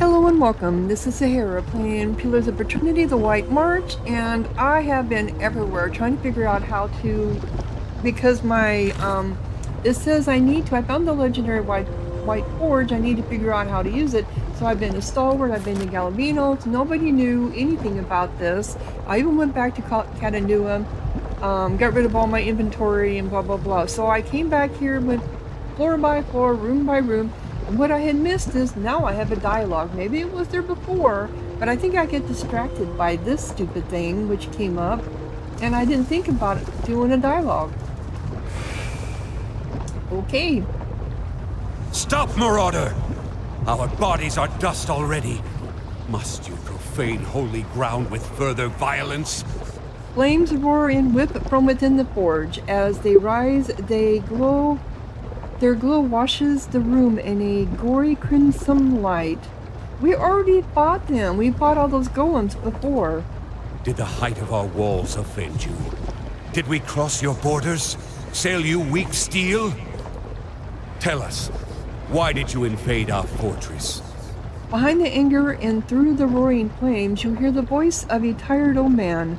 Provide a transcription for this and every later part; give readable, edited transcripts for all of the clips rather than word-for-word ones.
Hello and welcome. This is Sahara playing Pillars of Eternity, the White March, and I have been everywhere trying to figure out how to, because it says I found the legendary white forge, I need to figure out how to use it. So I've been to Stalwart, I've been to Galavino, nobody knew anything about this. I even went back to Catanua, got rid of all my inventory and blah blah blah. So I came back here, went floor by floor, room by room. And what I had missed is now I have a dialogue. Maybe it was there before, but I think I get distracted by this stupid thing which came up, and I didn't think about it doing a dialogue. Okay. Stop, Marauder! Our bodies are dust already. Must you profane holy ground with further violence? Flames roar and whip from within the forge. As they rise, they glow. Their glow washes the room in a gory crimson light. We already fought them. We fought all those golems before. Did the height of our walls offend you? Did we cross your borders? Sell you weak steel? Tell us, why did you invade our fortress? Behind the anger and through the roaring flames, you hear the voice of a tired old man.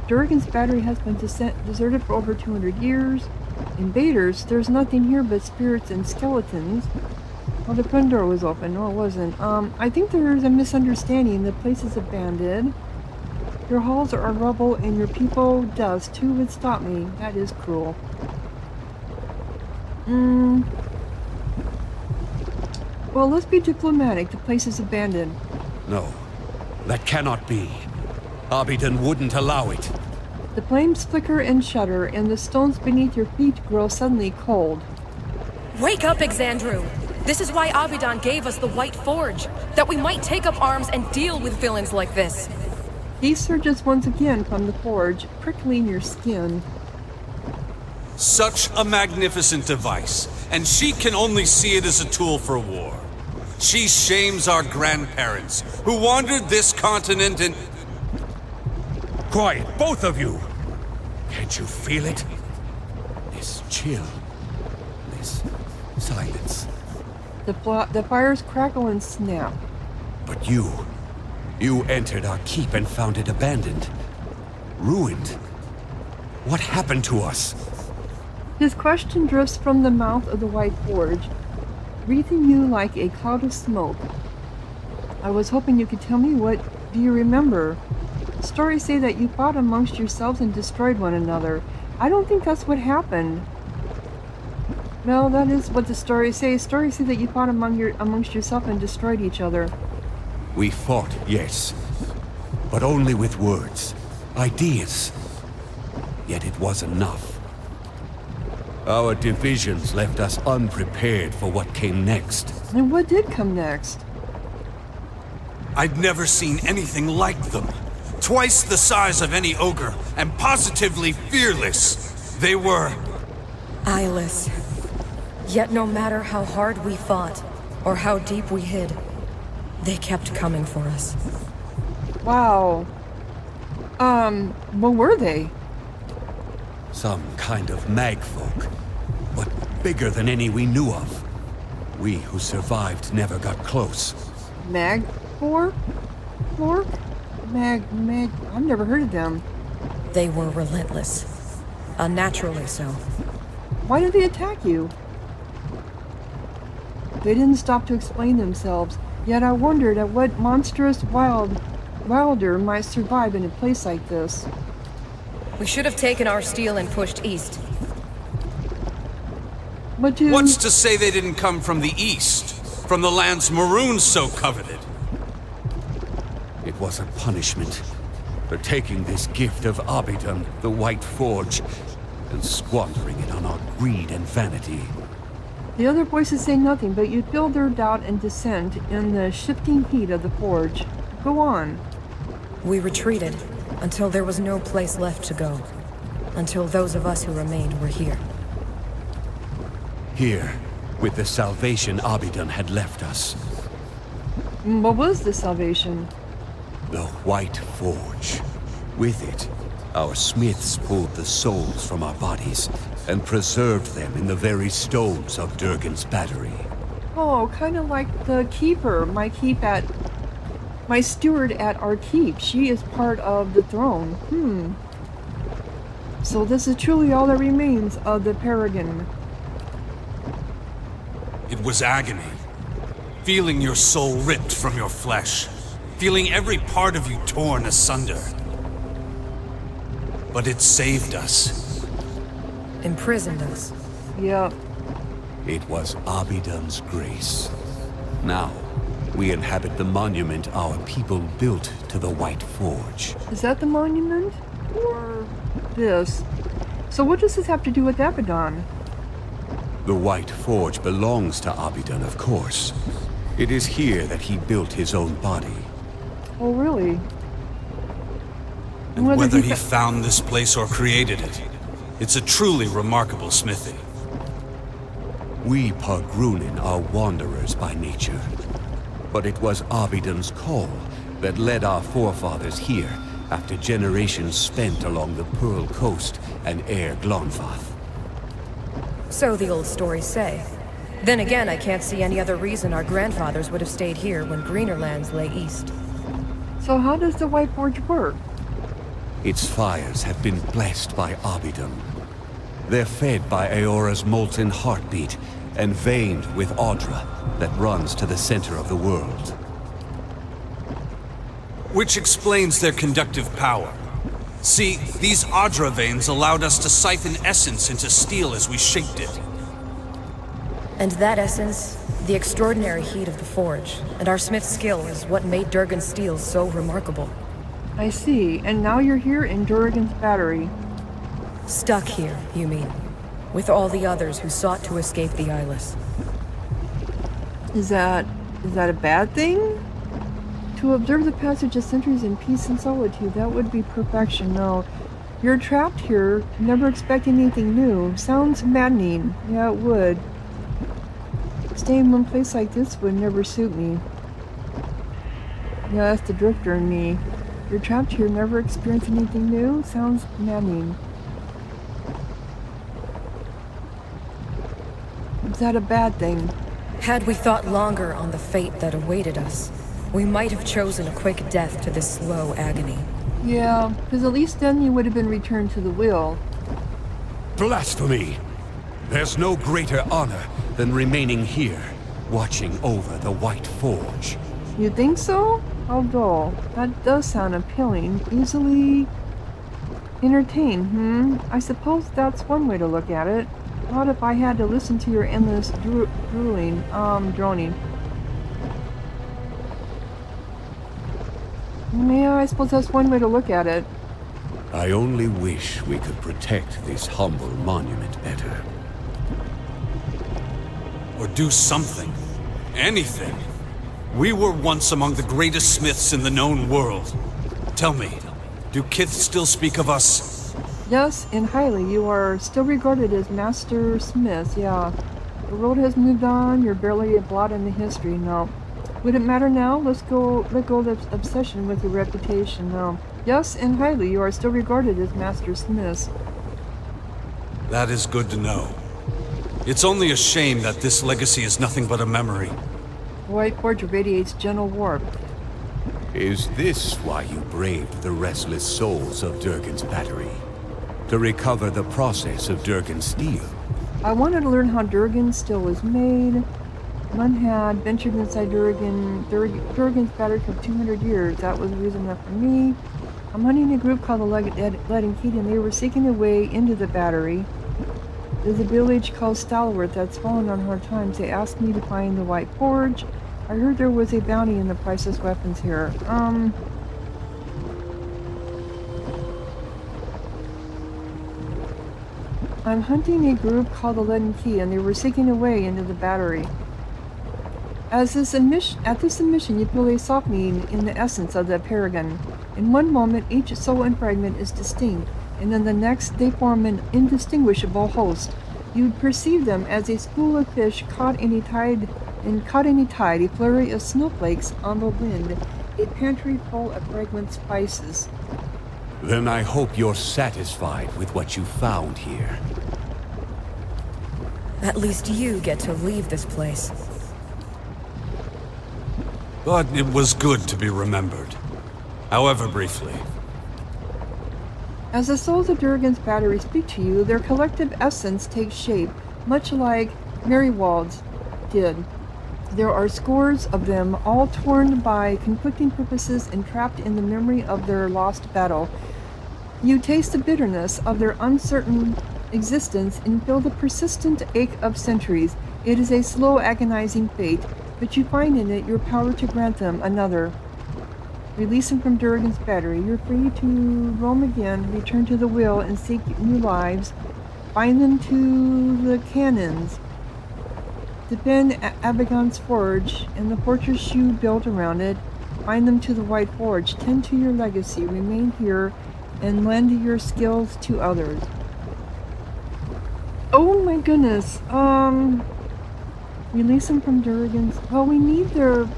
Durgan's battery has been deserted for over 200 years. Invaders, there's nothing here but spirits and skeletons. Well, the front door was open. No, it wasn't. I think there's a misunderstanding. The place is abandoned. Your halls are rubble and your people dust. Who would stop me? That is cruel. Well, let's be diplomatic. The place is abandoned. No, that cannot be. Abidan wouldn't allow it. The flames flicker and shudder, and the stones beneath your feet grow suddenly cold. Wake up, Exandru! This is why Abidan gave us the White Forge, that we might take up arms and deal with villains like this. He surges once again from the forge, prickling your skin. Such a magnificent device, and she can only see it as a tool for war. She shames our grandparents, who wandered this continent and... Quiet, both of you! Can't you feel it? This chill. This silence. The fires crackle and snap. But you entered our keep and found it abandoned. Ruined. What happened to us? His question drifts from the mouth of the White Forge, wreathing you like a cloud of smoke. I was hoping you could tell me. What do you remember? Stories say that you fought amongst yourselves and destroyed one another. I don't think that's what happened. Well, that is what the stories say. Stories say that you fought amongst yourself and destroyed each other. We fought, yes. But only with words. Ideas. Yet it was enough. Our divisions left us unprepared for what came next. And what did come next? I'd never seen anything like them. Twice the size of any ogre, and positively fearless. They were... Eyeless. Yet no matter how hard we fought, or how deep we hid, they kept coming for us. Wow. What were they? Some kind of magfolk, but bigger than any we knew of. We who survived never got close. Magfork? I've never heard of them. They were relentless. Unnaturally so. Why did they attack you? They didn't stop to explain themselves, yet I wondered at what monstrous wilder might survive in a place like this. We should have taken our steel and pushed east. What's to say they didn't come from the east? From the lands Maroon so coveted? It was a punishment for taking this gift of Abidan, the White Forge, and squandering it on our greed and vanity. The other voices say nothing, but you feel their doubt and dissent in the shifting heat of the forge. Go on. We retreated until there was no place left to go. Until those of us who remained were here. Here, with the salvation Abidan had left us. What was the salvation? The White Forge. With it, our smiths pulled the souls from our bodies and preserved them in the very stones of Durgan's battery. Oh, kind of like the keeper, my steward at our keep. She is part of the throne. So this is truly all that remains of the Paragon. It was agony. Feeling your soul ripped from your flesh. Feeling every part of you torn asunder. But it saved us. Imprisoned us. Yep. It was Abidan's grace. Now, we inhabit the monument our people built to the White Forge. Is that the monument? Or this? So what does this have to do with Abaddon? The White Forge belongs to Abidan, of course. It is here that he built his own body. Oh, really? And whether he found this place or created it, it's a truly remarkable smithy. We Pargrunin are wanderers by nature. But it was Abidan's call that led our forefathers here after generations spent along the Pearl Coast and Air Glonfath. So the old stories say. Then again, I can't see any other reason our grandfathers would have stayed here when greener lands lay east. So how does the White Forge work? Its fires have been blessed by Abidan. They're fed by Eora's molten heartbeat and veined with Audra that runs to the center of the world. Which explains their conductive power. See, these Audra veins allowed us to siphon essence into steel as we shaped it. And that essence, the extraordinary heat of the forge, and our smith's skill is what made Durgan's steel so remarkable. I see. And now you're here in Durgan's battery. Stuck here, you mean? With all the others who sought to escape the Eyeless. Is that a bad thing? To observe the passage of centuries in peace and solitude, that would be perfection. No. You're trapped here, never expecting anything new. Sounds maddening. Yeah, it would. Staying in one place like this would never suit me. Yeah, that's the drifter in me. You're trapped here, never experiencing anything new? Sounds maddening. Is that a bad thing? Had we thought longer on the fate that awaited us, we might have chosen a quick death to this slow agony. Yeah, because at least then you would have been returned to the wheel. Blasphemy! There's no greater honor than remaining here, watching over the White Forge. You think so? How dull. That does sound appealing. Easily entertained, I suppose that's one way to look at it. What if I had to listen to your endless droning? Yeah, I suppose that's one way to look at it. I only wish we could protect this humble monument better. Or do something. Anything. We were once among the greatest smiths in the known world. Tell me, do Kith still speak of us? Yes, and highly. You are still regarded as Master Smith, yeah. The world has moved on, you're barely a blot in the history, no. Would it matter now? Let go of the obsession with your reputation, no. Yes, and highly. You are still regarded as Master Smith. That is good to know. It's only a shame that this legacy is nothing but a memory. The White Forge radiates gentle warmth. Is this why you braved the restless souls of Durgan's battery? To recover the process of Durgan's steel? I wanted to learn how Durgan's steel was made. None had ventured inside Durgan's battery for 200 years. That was the reason enough for me. I'm hunting a group called the Leaden Key, and they were seeking their way into the battery. There's a village called Stalworth that's fallen on hard times. They asked me to find the White Forge. I heard there was a bounty in the priceless weapons here. I'm hunting a group called the Leaden Key, and they were seeking a way into the battery. At this emission, you feel a softening in the essence of the Paragon. In one moment, each soul and fragment is distinct, and then the next, they form an indistinguishable host. You'd perceive them as a school of fish caught in a tide, a flurry of snowflakes on the wind, a pantry full of fragrant spices. Then I hope you're satisfied with what you found here. At least you get to leave this place. but it was good to be remembered. However briefly. As the souls of Durgan's battery speak to you, their collective essence takes shape, much like Merywald's did. There are scores of them, all torn by conflicting purposes and trapped in the memory of their lost battle. You taste the bitterness of their uncertain existence and feel the persistent ache of centuries. It is a slow, agonizing fate, but you find in it your power to grant them another. Release them from Durgan's battery. You're free to roam again, return to the will, and seek new lives. Bind them to the cannons. Defend Abagon's forge and the fortress you built around it. Bind them to the White Forge. Tend to your legacy. Remain here and lend your skills to others. Oh my goodness. Release them from Durgan's. Well, we need to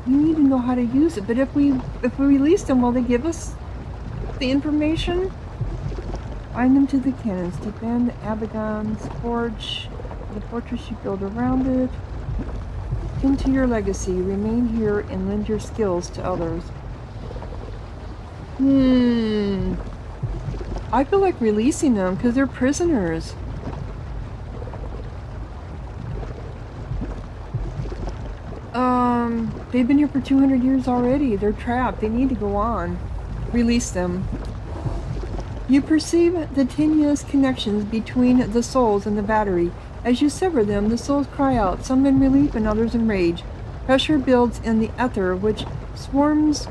know how to use it. But if we release them, will they give us the information? Bind them to the cannons. Defend Abagon's forge, the fortress you build around it. Tend to your legacy. Remain here and lend your skills to others. I feel like releasing them because they're prisoners. They've been here for 200 years already. They're trapped. They need to go on. Release them. You perceive the tenuous connections between the souls and the battery. As you sever them, the souls cry out, some in relief and others in rage. Pressure builds in the ether, which swarms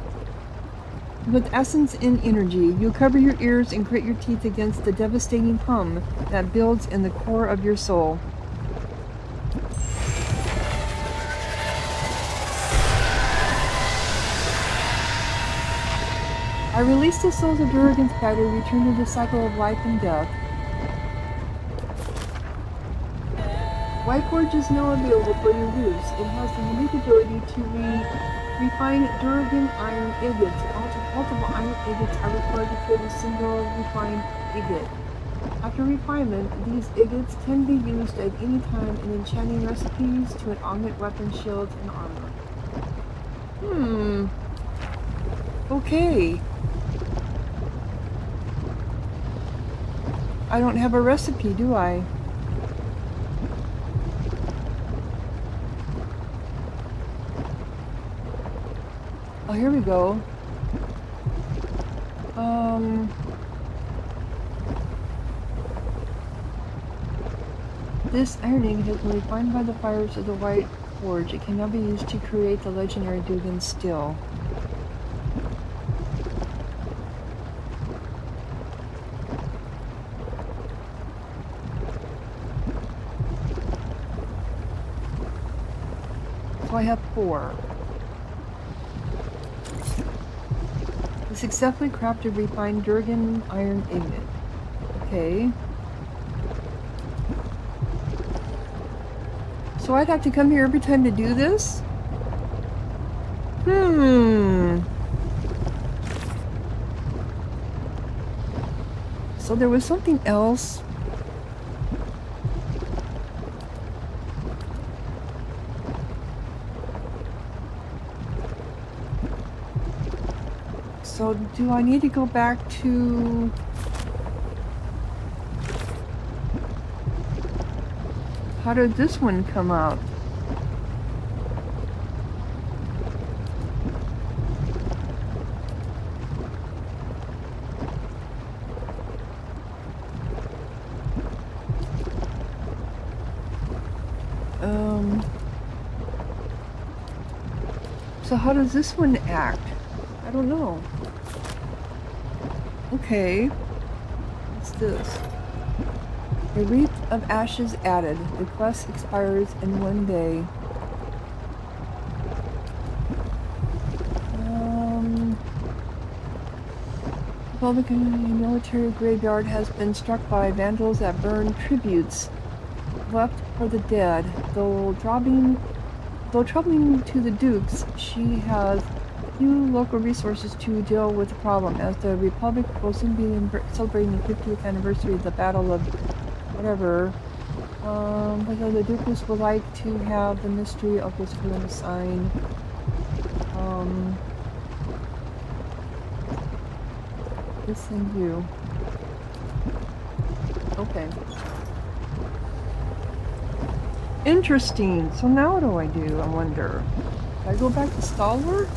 with essence and energy. You cover your ears and grit your teeth against the devastating hum that builds in the core of your soul. I release the souls of Durgan's battery, return to the cycle of life and death. White Forge is now available for your use. It has the unique ability to refine Durgan iron agates. Multiple iron agates are required to create a single refined agate. After refinement, these agates can be used at any time in enchanting recipes to augment weapon shields and armor. Okay. I don't have a recipe, do I? Oh, here we go. This iron ingot has been refined by the fires of the White Forge. It can now be used to create the legendary Dugan Steel. So I have 4. The successfully crafted refined Durgan iron ingot. Okay. So I'd have to come here every time to do this? So there was something else. So do I need to go back to... How did this one come up? So how does this one act? I don't know. Okay. What's this? A wreath of ashes added. The quest expires in 1 day. Republican military graveyard has been struck by vandals that burn tributes left for the dead. Though troubling to the Dukes, she has few local resources to deal with the problem, as the Republic will soon be celebrating the 50th anniversary of the Battle of whatever. Whether the Duchess would like to have the mystery of this room assigned. This and you. Okay. Interesting. So now what do I do? I wonder. Do I go back to Stalwart?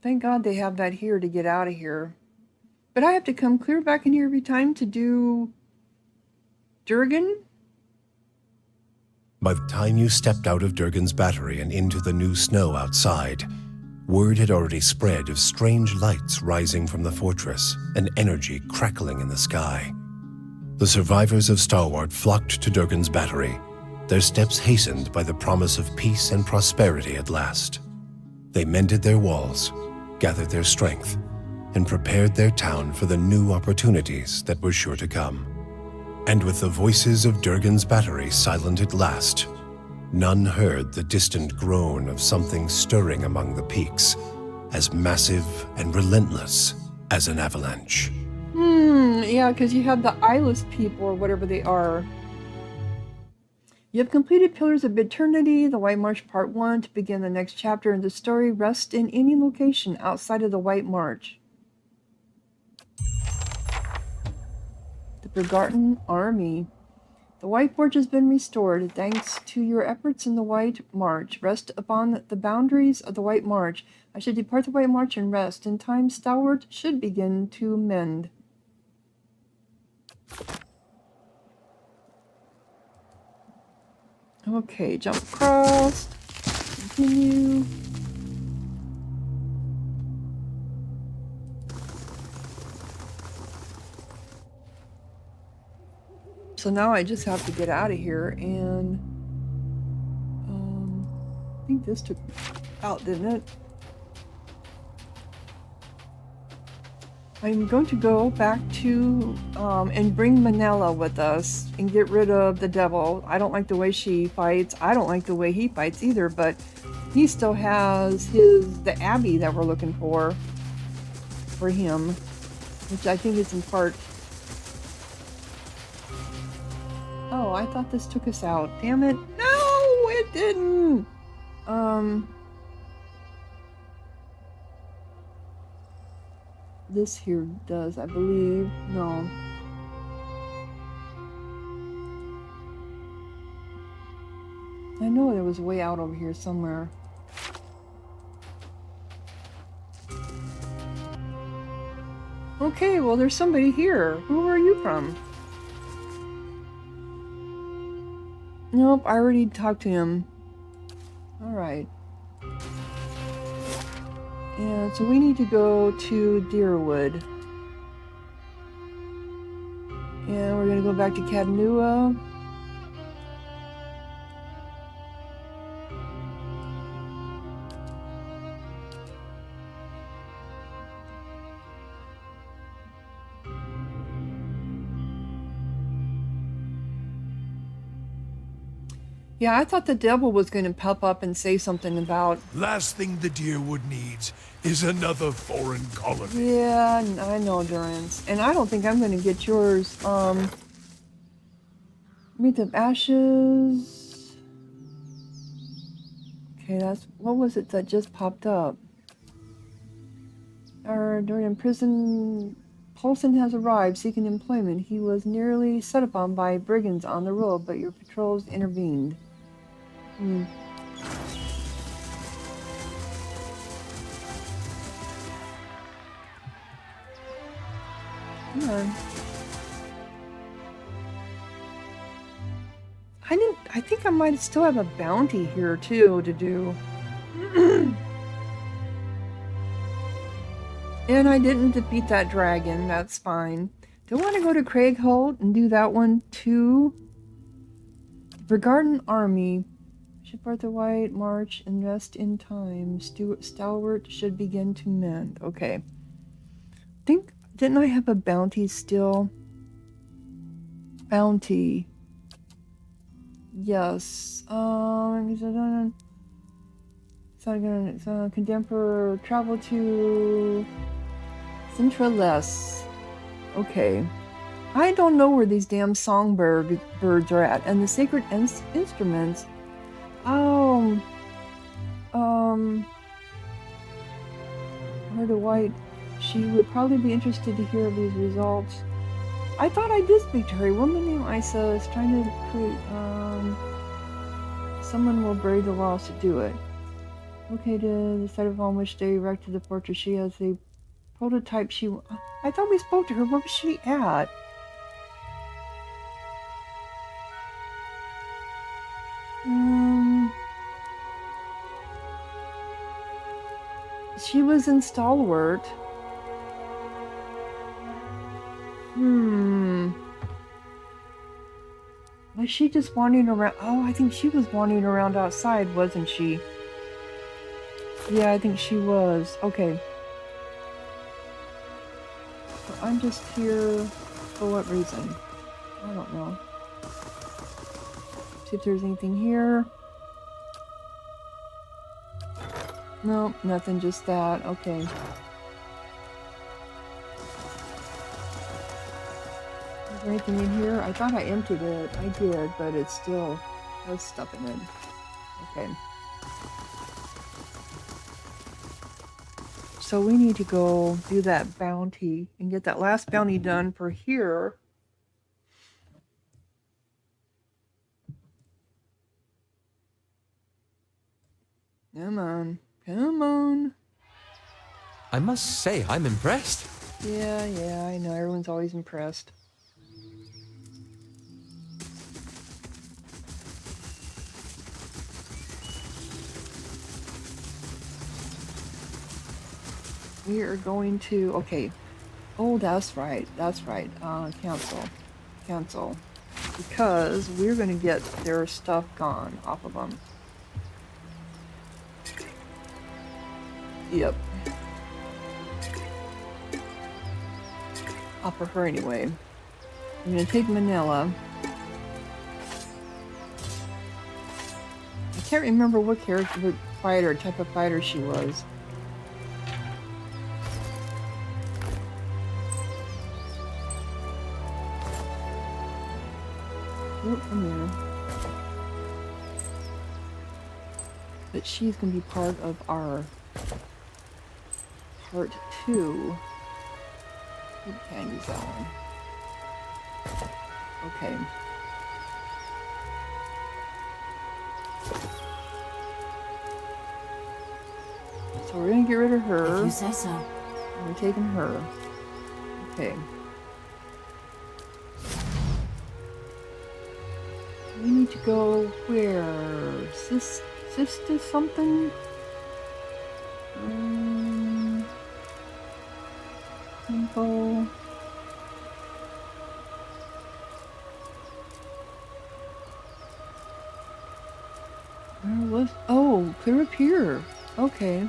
Thank God they have that here to get out of here. But I have to come clear back in here every time to do Durgan? By the time you stepped out of Durgan's battery and into the new snow outside, word had already spread of strange lights rising from the fortress and energy crackling in the sky. The survivors of Stalwart flocked to Durgan's battery, their steps hastened by the promise of peace and prosperity at last. They mended their walls, gathered their strength, and prepared their town for the new opportunities that were sure to come. And with the voices of Durgan's battery silent at last, none heard the distant groan of something stirring among the peaks, as massive and relentless as an avalanche. Yeah, because you have the Eyeless people, or whatever they are. You have completed Pillars of Eternity, the White March Part 1, to begin the next chapter in the story. Rest in any location outside of the White March. The Forgotten Army. The White March has been restored thanks to your efforts in the White March. Rest upon the boundaries of the White March. I should depart the White March and rest. In time, Stalwart should begin to mend. Okay, jump across. Continue. So now I just have to get out of here, and I think this took me out, didn't it? I'm going to go back to and bring Manila with us and get rid of the devil. I don't like the way she fights. I don't like the way he fights either, but he still has the Abbey that we're looking for him, which I think is in part. Oh, I thought this took us out. Damn it. No, it didn't. This here does, I believe. No. I know there was a way out over here somewhere. Okay, well, there's somebody here. Who are you from? Nope, I already talked to him. Alright. And so we need to go to Deerwood. And we're going to go back to Cadnua. Yeah, I thought the devil was going to pop up and say something about... Last thing the Deerwood needs is another foreign colony. Yeah, I know, Durance. And I don't think I'm going to get yours. Wreath of Ashes. Okay, that's... What was it that just popped up? During prison... Paulson has arrived seeking employment. He was nearly set upon by brigands on the road, but your patrols intervened. Come on. I think I might still have a bounty here too to do. And I didn't defeat that dragon, that's fine. Do I want to go to Craigholt and do that one too? Forgotten Army. Shipwreck the White March and rest in time. Stalwart should begin to mend. Okay. Didn't I have a bounty still? Bounty. Yes. Condemper travel to Eyeless. Okay. I don't know where these damn songbirds are at. And the sacred instruments. Oh. Her to White. She would probably be interested to hear of these results. I thought I did speak to her. A woman named Isa is trying to create, someone will bury the lost to do it. Located the site upon which they erected the fortress, she has a prototype I thought we spoke to her. Where was she at? She was in Stalwart. Was she just wandering around? Oh, I think she was wandering around outside, wasn't she? Yeah, I think she was. Okay. So I'm just here for what reason? I don't know. See if there's anything here. No, nothing, just that. Okay. Is there anything in here? I thought I emptied it. I did, but it still has stuff in it. Okay. So we need to go do that bounty and get that last bounty done for here. Come on. Come on. I must say, I'm impressed. Yeah, I know. Everyone's always impressed. We are going to, okay. Oh, that's right. Cancel. Because we're going to get their stuff gone off of them. Yep. Off of her anyway. I'm going to take Manila. I can't remember what type of fighter she was. Come here. But she's going to be part of our part 2. Candy zone. Okay. So we're going to get rid of her. If you say so. And we're taking her. Okay. We need to go where? Sister something? Temple. Where was? Oh, clear up here. Okay.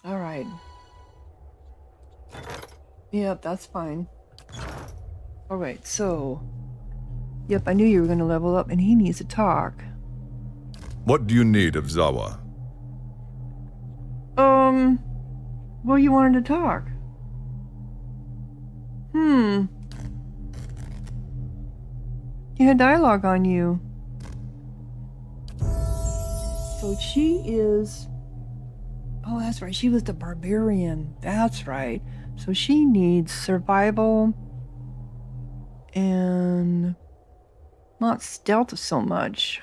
All right. Yep, that's fine. All right, so. Yep, I knew you were going to level up, and he needs to talk. What do you need of Zawa? Well, you wanted to talk. You had dialogue on you. So she is... Oh, that's right. She was the barbarian. That's right. So she needs survival and not stealth so much.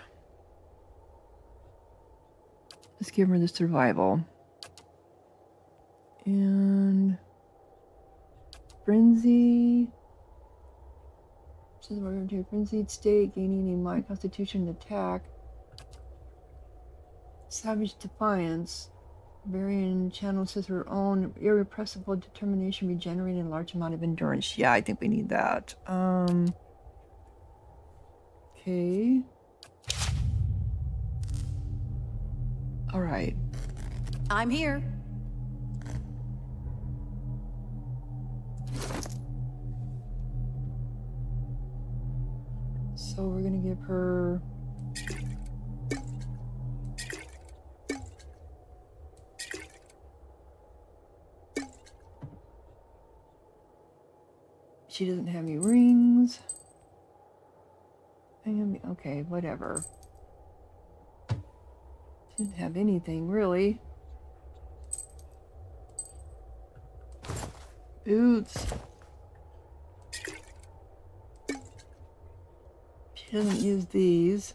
Let's give her the survival. And frenzy. Says we're going to a frenzied state, gaining a mind constitution attack. Savage defiance. Varian channel says her own irrepressible determination, regenerating a large amount of endurance. Yeah, I think we need that. Okay. All right. I'm here. So we're gonna give her She doesn't have any rings. Okay, whatever. She didn't have anything, really. Boots. She doesn't use these.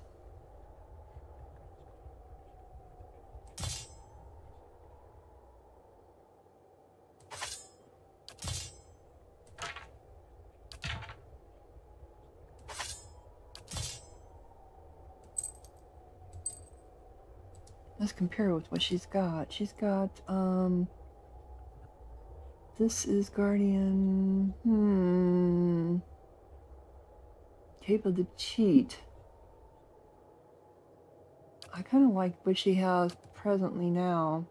Let's compare with what she's got. She's got, this is Guardian, Cape of the Cheat. I kind of like what she has presently now.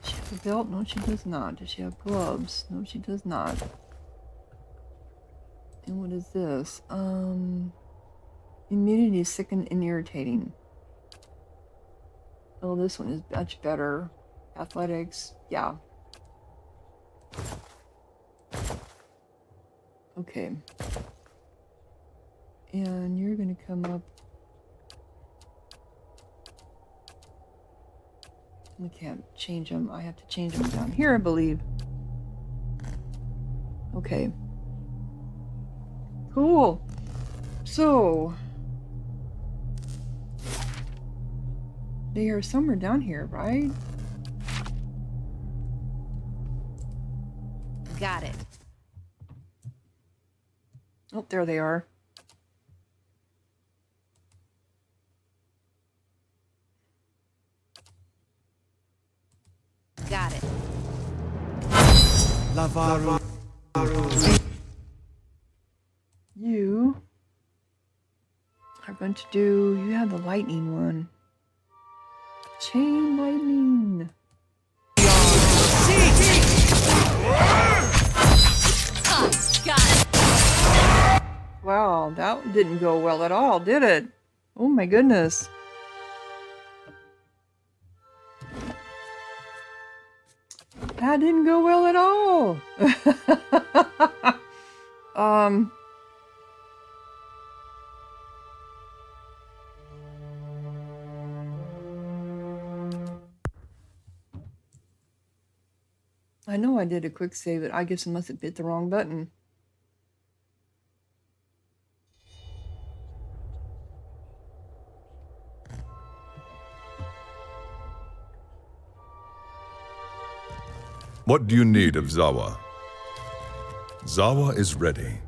Does she have a belt? No, she does not. Does she have gloves? No, she does not. And what is this? Immunity is sick and irritating. Oh, this one is much better. Athletics, yeah. Okay. And you're gonna come up. We can't change them. I have to change them down here, I believe. Okay. Cool. So they are somewhere down here, right? Got it. Oh, there they are. Got it. Lavaru. You are going to do, you have the lightning one. Chain lightning. Got it. Wow, that didn't go well at all, did it? Oh my goodness. That didn't go well at all. I know I did a quick save, but I guess I must have hit the wrong button. What do you need of Zawa? Zawa is ready.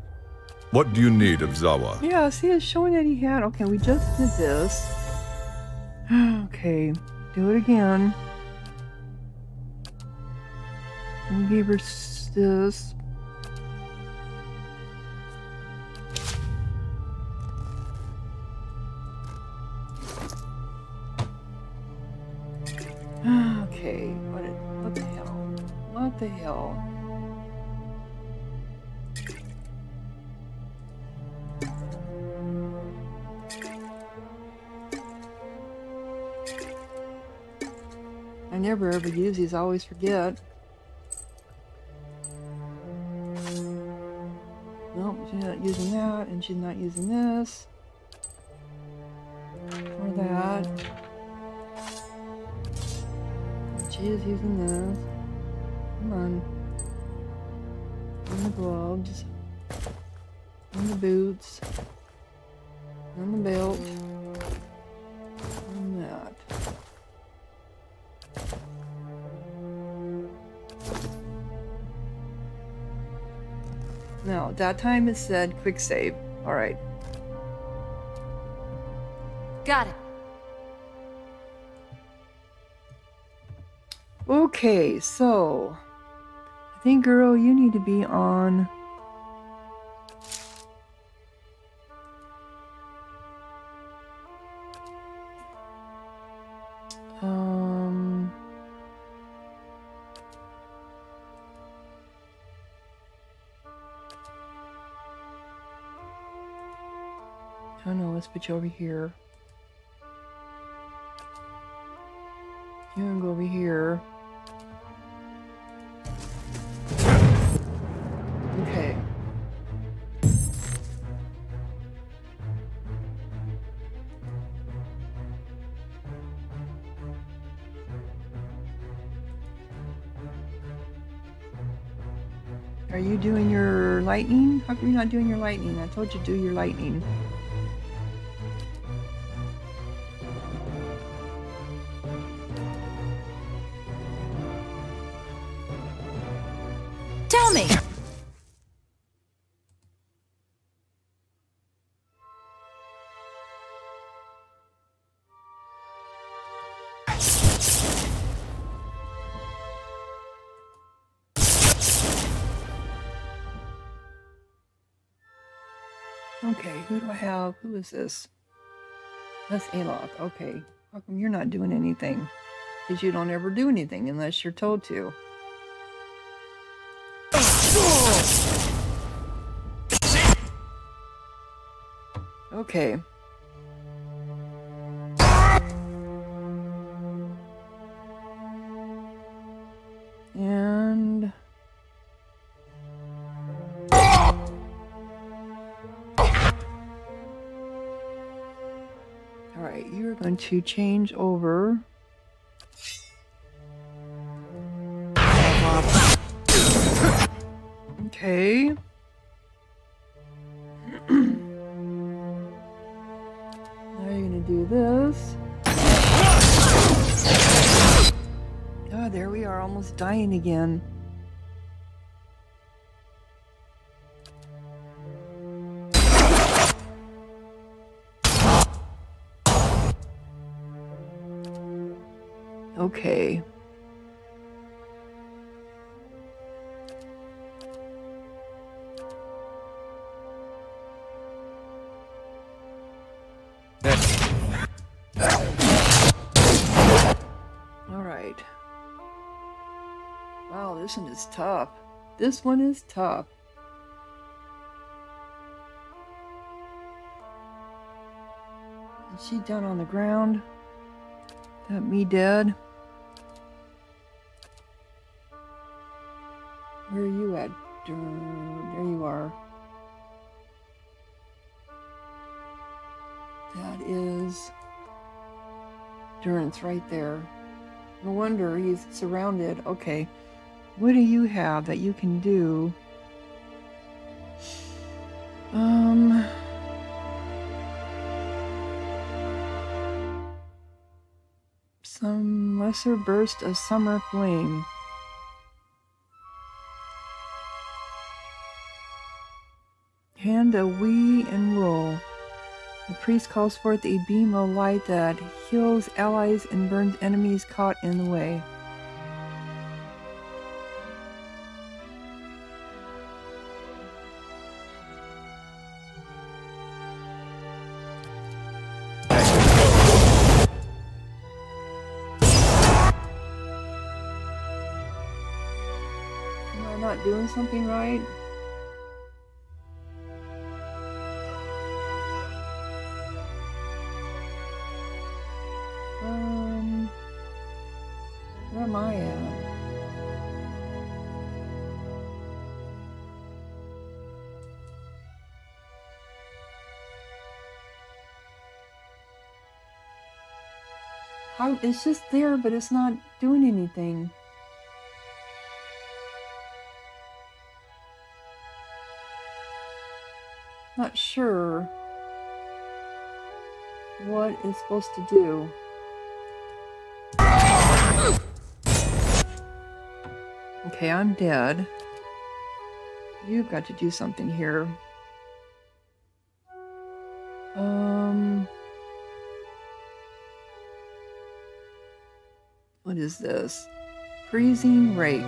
What do you need of Zawa? Yeah, see, it's showing that he had. Okay, we just did this. Okay, do it again. We gave her this. Okay, what the hell? What the hell? I never ever use these, I always forget. Nope, she's not using that, and she's not using this. Or that. And she is using this. Come on. And the gloves. And the boots. And the belt. And that. No, that time it said quick save. Alright. Got it. Okay, so I think, girl, you need to be on oh no, let's put you over here. You can go over here. Are you doing your lightning? How come you're not doing your lightning? I told you to do your lightning. Tell me! Okay, who do I have? Who is this? That's Aloth. Okay. How come you're not doing anything? Because you don't ever do anything unless you're told to. Okay. And... Alright, you're going to change over. Okay. Now you're going to do this. Ah, there we are, almost dying again. Okay. All right. Wow, this one is tough. This one is tough. Is she down on the ground? That me dead? Where are you at? There you are. That is Durance right there. No wonder he's surrounded. Okay. What do you have that you can do? Some lesser burst of summer flame. Hand a wee and wool. The priest calls forth a beam of light that heals allies and burns enemies caught in the way. Am I not doing something right? Where am I at? It's just there, but it's not doing anything. Not sure what it's supposed to do. Okay, I'm dead. You've got to do something here. What is this? Freezing rake.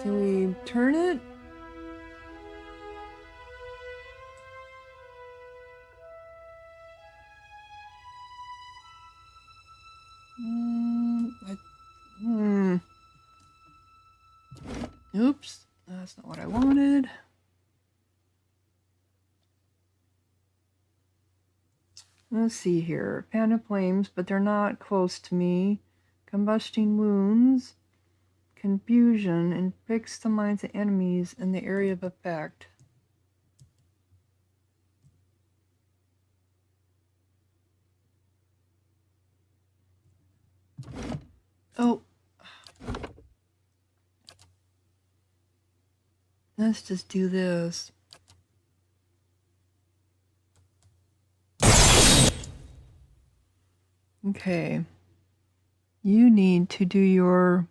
Can we turn it? Oops, that's not what I wanted. Let's see here. Fan of flames, but they're not close to me. Combusting wounds. Confusion, and fix the minds of enemies in the area of effect. Oh. Let's just do this. Okay. You need to do your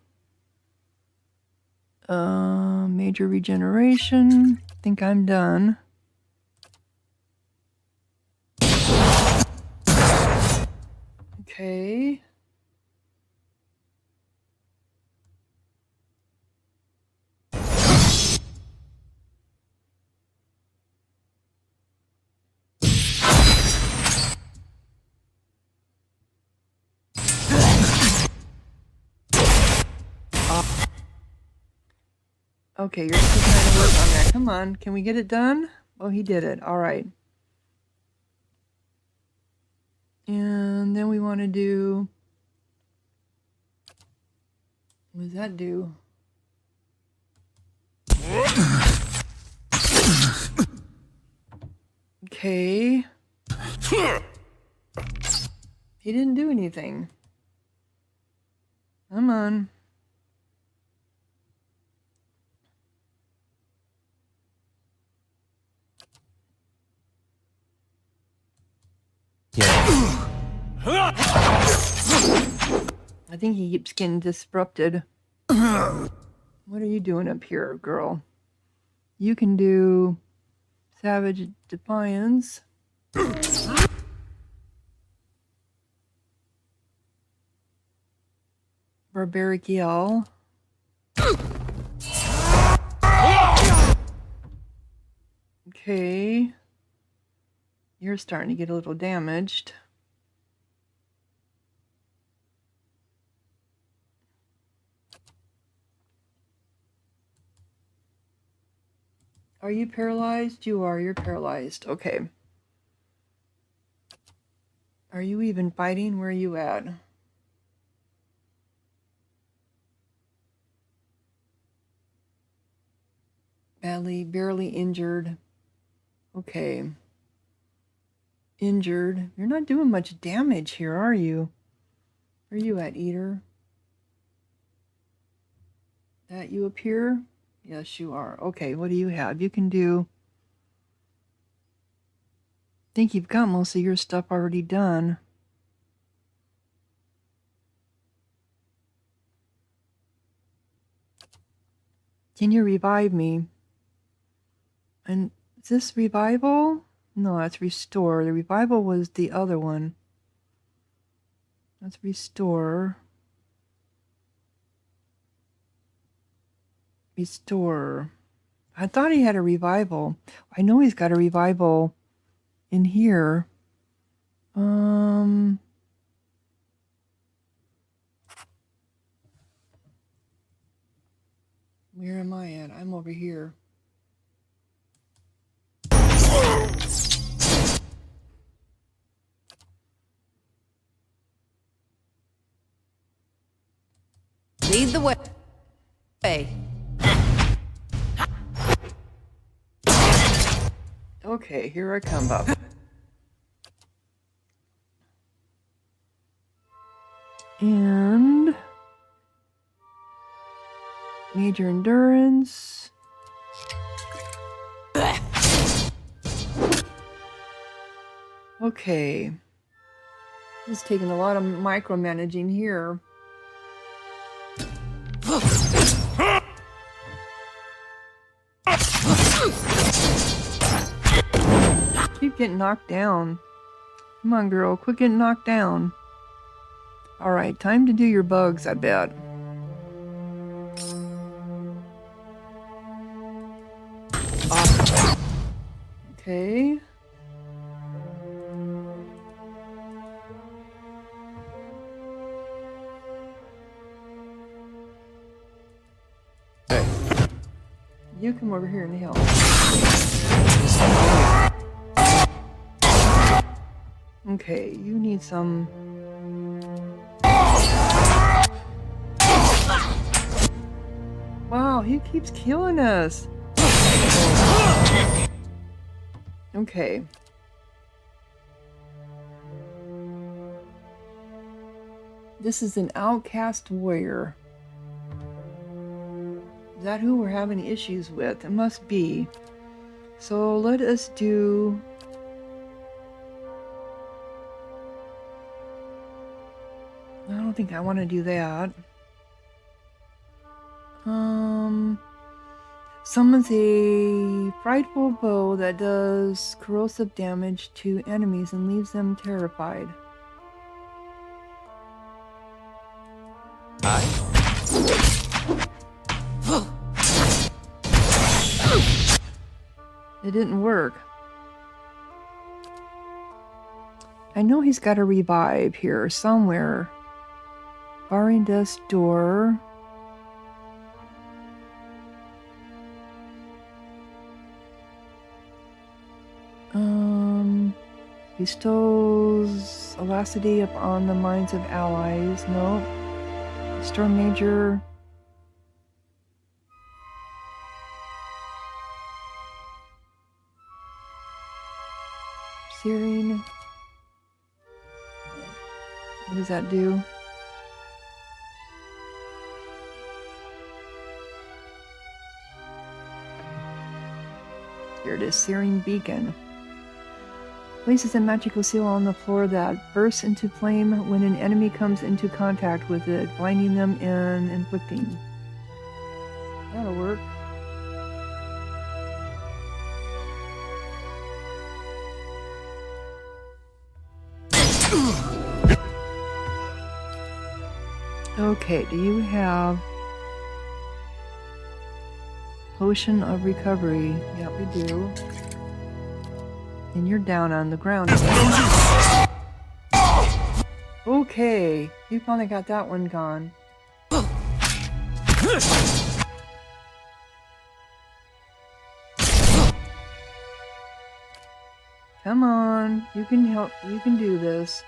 major regeneration. I think I'm done. Okay. Okay, you're still trying to work on that. Come on, can we get it done? Oh, he did it. All right. And then we want to do... What does that do? Okay. He didn't do anything. Come on. Yeah. I think he keeps getting disrupted. What are you doing up here, girl? You can do Savage Defiance. Barbaric Yell. Okay. You're starting to get a little damaged. Are you paralyzed? You are. You're paralyzed. Okay. Are you even fighting? Where are you at? Barely injured. Okay. Injured. You're not doing much damage here, are you? Where are you at, Eater? That you up here? Yes, you are. Okay, what do you have? You can do... I think you've got most of your stuff already done. Can you revive me? And is this revival? No, that's restore. The revival was the other one. That's restore. Restore. I thought he had a revival. I know he's got a revival in here. Where am I at? I'm over here. Lead the way. Okay, here I come, Bob. And major endurance. Okay. This is taking a lot of micromanaging here. Keep getting knocked down. Come on, girl. Quit getting knocked down. Alright, time to do your bugs, I bet. Okay. You come over here and help. Okay, you need some... Wow, he keeps killing us. Okay. This is an outcast warrior. Is that who we're having issues with? It must be. So let us do... I don't think I want to do that. Summons a frightful bow that does corrosive damage to enemies and leaves them terrified. It didn't work. I know he's got a revive here somewhere. Barring death's door. Bestows elasticity upon the minds of allies. Nope. Restore major. Searing. What does that do? Here it is, Searing Beacon. Places a magical seal on the floor that bursts into flame when an enemy comes into contact with it, blinding them and inflicting. That'll work. Okay, do you have Potion of Recovery? Yeah, we do. And you're down on the ground. Okay, you finally got that one gone. Come on, you can help, you can do this.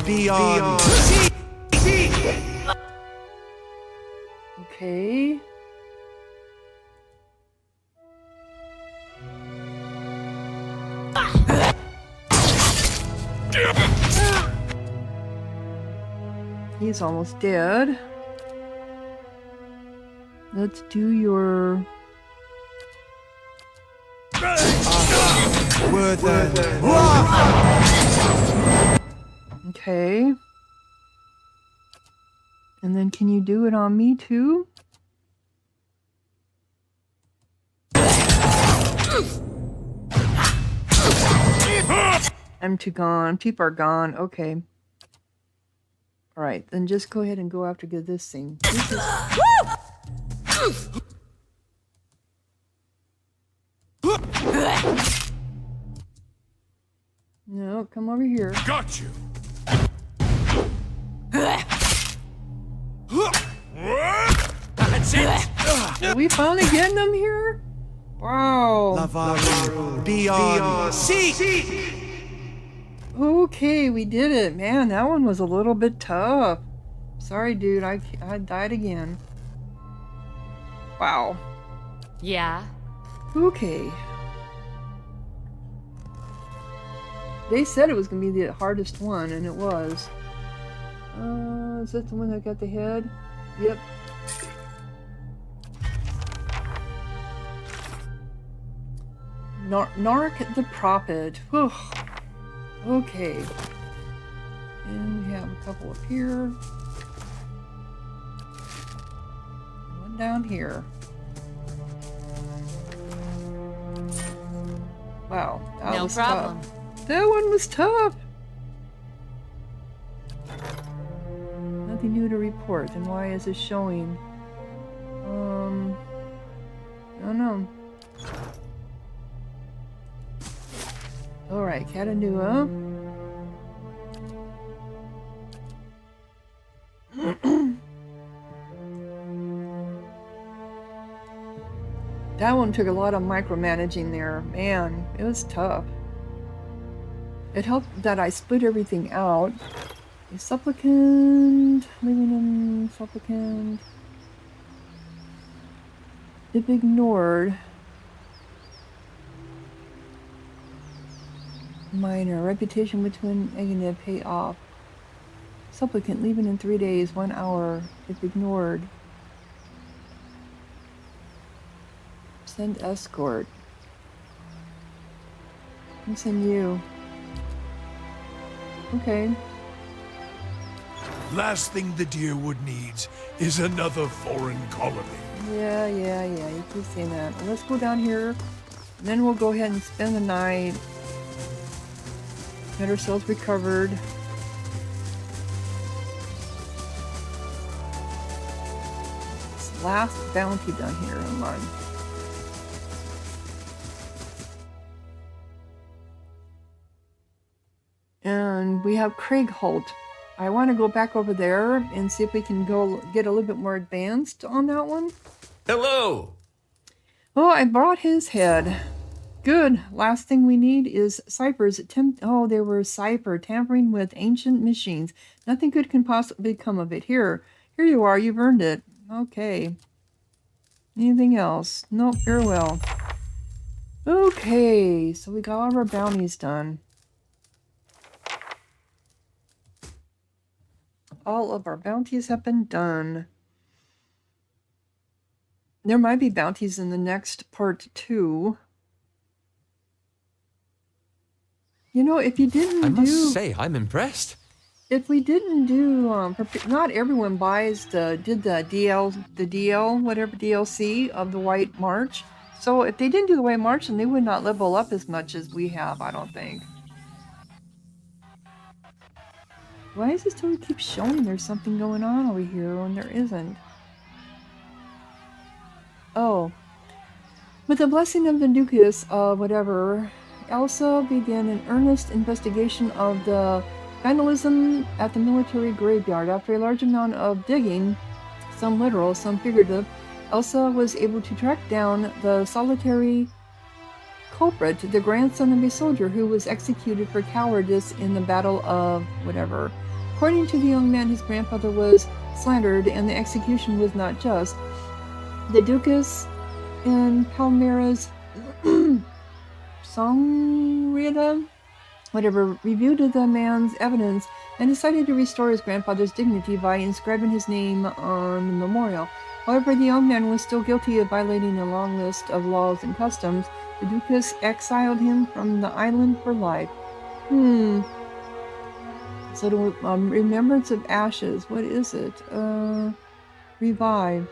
Beyond. Okay. He's almost dead. Let's do your... Okay. And then can you do it on me too? I'm too gone. People are gone. Okay. Alright, then just go ahead and go after this thing. This is... No, come over here. Got you. That's it. Are we finally getting them here? Wow. Beyond. Okay, we did it. Man, that one was a little bit tough. Sorry, dude. I died again. Wow. Yeah. Okay. They said it was going to be the hardest one, and it was. Is that the one that got the head? Yep. Narc the Prophet. Whew. Okay. And we have a couple up here. One down here. Wow. That was problem. Tough. That one was tough. Nothing new to report. Then why is it showing? I don't know. Alright, Catanua. That one took a lot of micromanaging there. Man, it was tough. It helped that I split everything out. A supplicant, leaving him supplicant. If ignored. Minor, reputation between Agony pay off. Supplicant, leaving in 3 days, 1 hour, if ignored. Send escort. I'll send you. Okay. Last thing the Deerwood needs is another foreign colony. Yeah, you keep saying that. Well, let's go down here, and then we'll go ahead and spend the night. Get ourselves recovered. This last bounty down here on mine. And we have Craig Holt. I want to go back over there and see if we can go get a little bit more advanced on that one. Hello! Oh, I brought his head. Good. Last thing we need is Cypher's they were Cypher tampering with ancient machines. Nothing good can possibly come of it. Here you are. You've earned it. Okay. Anything else? Nope. Very well. Okay. So we got all of our bounties done. All of our bounties have been done. There might be bounties in the next part too. You know, if you didn't I must say, I'm impressed. If we didn't do, not everyone buys the DLC of the White March. So if they didn't do the White March, then they would not level up as much as we have, I don't think. Why does it still keep showing there's something going on over here when there isn't? Oh. With the blessing of the Duchess of whatever, Elsa began an earnest investigation of the vandalism at the military graveyard. After a large amount of digging, some literal, some figurative, Elsa was able to track down the solitary culprit, the grandson of a soldier who was executed for cowardice in the Battle of whatever. According to the young man, his grandfather was slandered and the execution was not just. The Duchess and Palmera's Songrida, whatever, reviewed the man's evidence and decided to restore his grandfather's dignity by inscribing his name on the memorial. However, the young man was still guilty of violating a long list of laws and customs. The Duchess exiled him from the island for life. So the remembrance of ashes, what is it? Revive.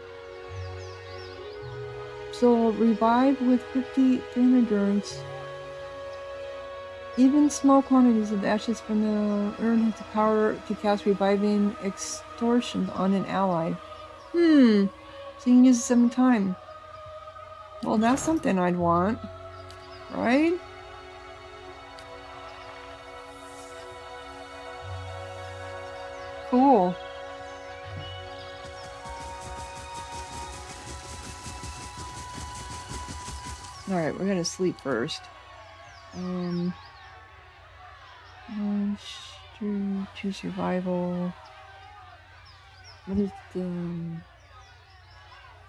So revive with 50 endurance. Even small quantities of ashes from the urn have the power to cast reviving extortion on an ally. So you can use it 7 times. Well, that's something I'd want. Right? Cool. Alright, we're gonna sleep first. To survival. What is the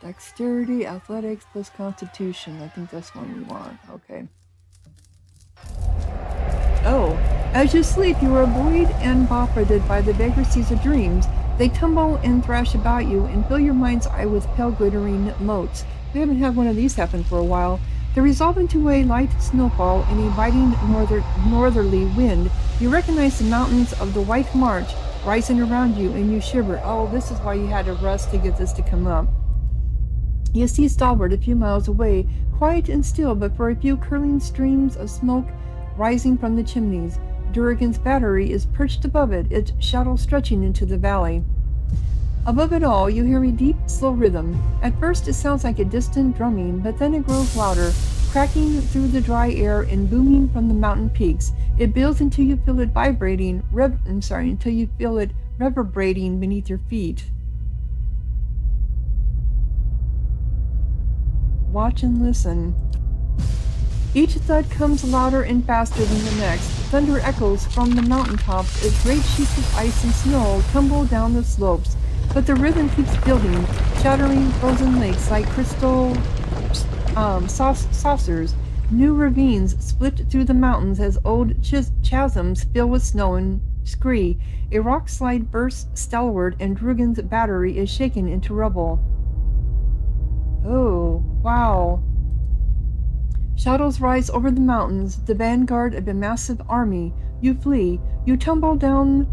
dexterity, athletics plus constitution? I think that's one we want. Okay. Oh, as you sleep, you are buoyed and buffeted by the vagrancies of dreams. They tumble and thrash about you and fill your mind's eye with pale glittering motes. We haven't had one of these happen for a while. They resolve into a light snowfall in a biting northerly wind. You recognize the mountains of the White March rising around you, and you shiver. Oh, this is why you had to rest to get this to come up. You see Stalwart a few miles away, quiet and still, but for a few curling streams of smoke rising from the chimneys. Durgan's battery is perched above it, its shadow stretching into the valley. Above it all, you hear a deep, slow rhythm. At first, it sounds like a distant drumming, but then it grows louder, cracking through the dry air and booming from the mountain peaks. It builds until you feel it until you feel it reverberating beneath your feet. Watch and listen. Each thud comes louder and faster than the next. Thunder echoes from the mountaintops as great sheets of ice and snow tumble down the slopes. But the rhythm keeps building, shattering frozen lakes like crystal saucers. New ravines split through the mountains as old chasms fill with snow and scree. A rock slide bursts stalwart and Drugan's battery is shaken into rubble. Oh, wow. Shadows rise over the mountains, the vanguard of a massive army. You flee. You tumble from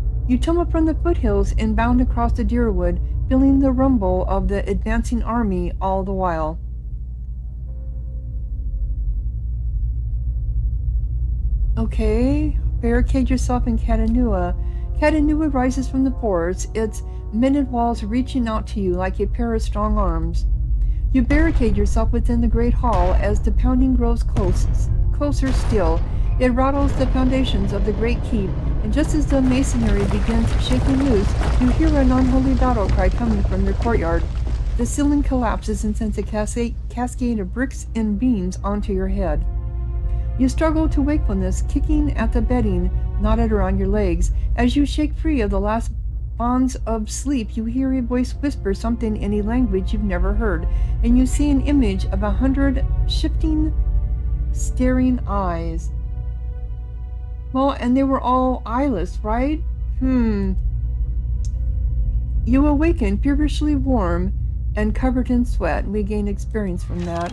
the foothills and bound across the deerwood, feeling the rumble of the advancing army all the while. Okay, barricade yourself in Katanua. Katanua rises from the forest, its minted walls reaching out to you like a pair of strong arms. You barricade yourself within the great hall as the pounding grows closer still. It rattles the foundations of the great keep, and just as the masonry begins shaking loose, you hear an unholy battle cry coming from your courtyard. The ceiling collapses and sends a cascade of bricks and beams onto your head. You struggle to wakefulness, kicking at the bedding knotted around your legs. As you shake free of the last bonds of sleep, you hear a voice whisper something in a language you've never heard, and you see an image of 100 shifting, staring eyes. Well, and they were all eyeless, right? You awaken, feverishly warm and covered in sweat, and we gain experience from that.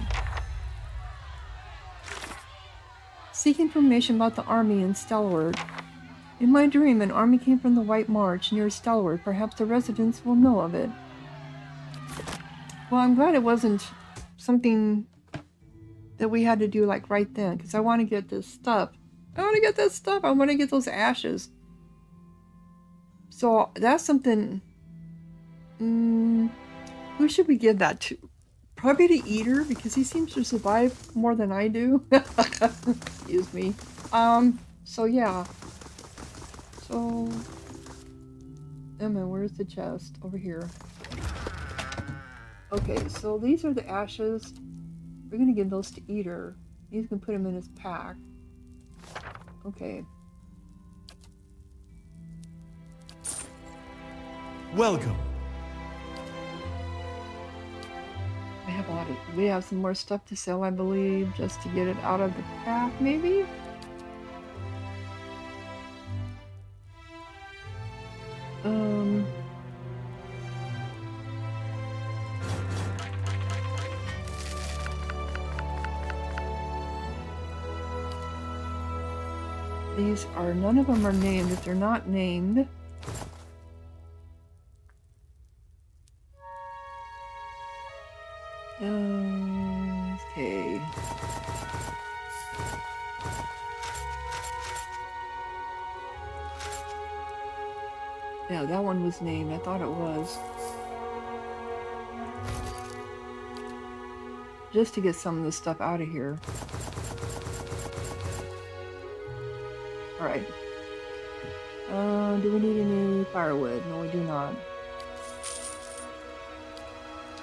Seek information about the army in Stalwart. In my dream, an army came from the White March near Stalwart. Perhaps the residents will know of it. Well, I'm glad it wasn't something that we had to do like right then, because I want to get this stuff. I want to get those ashes. So that's something. Who should we give that to? Probably to Eater, because he seems to survive more than I do. Excuse me. So yeah. So, Emma, where's the chest? Over here. Okay, so these are the ashes. We're gonna give those to Eater. He's gonna put them in his pack. Okay. Welcome. We have some more stuff to sell, I believe, just to get it out of the path, maybe? These are, none of them are named. If they're not named, okay. Yeah, that one was named. I thought it was. Just to get some of this stuff out of here. Alright. Do we need any firewood? No, we do not.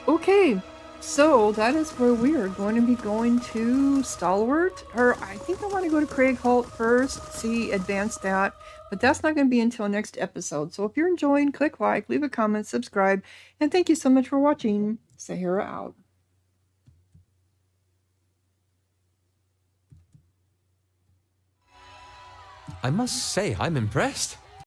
Okay, so that is where we are going to be going to Stalwart. Or I think I want to go to Craig Holt first, see, advance that. But that's not going to be until next episode. So if you're enjoying, click like, leave a comment, subscribe, and thank you so much for watching. Sahara out. I must say, I'm impressed.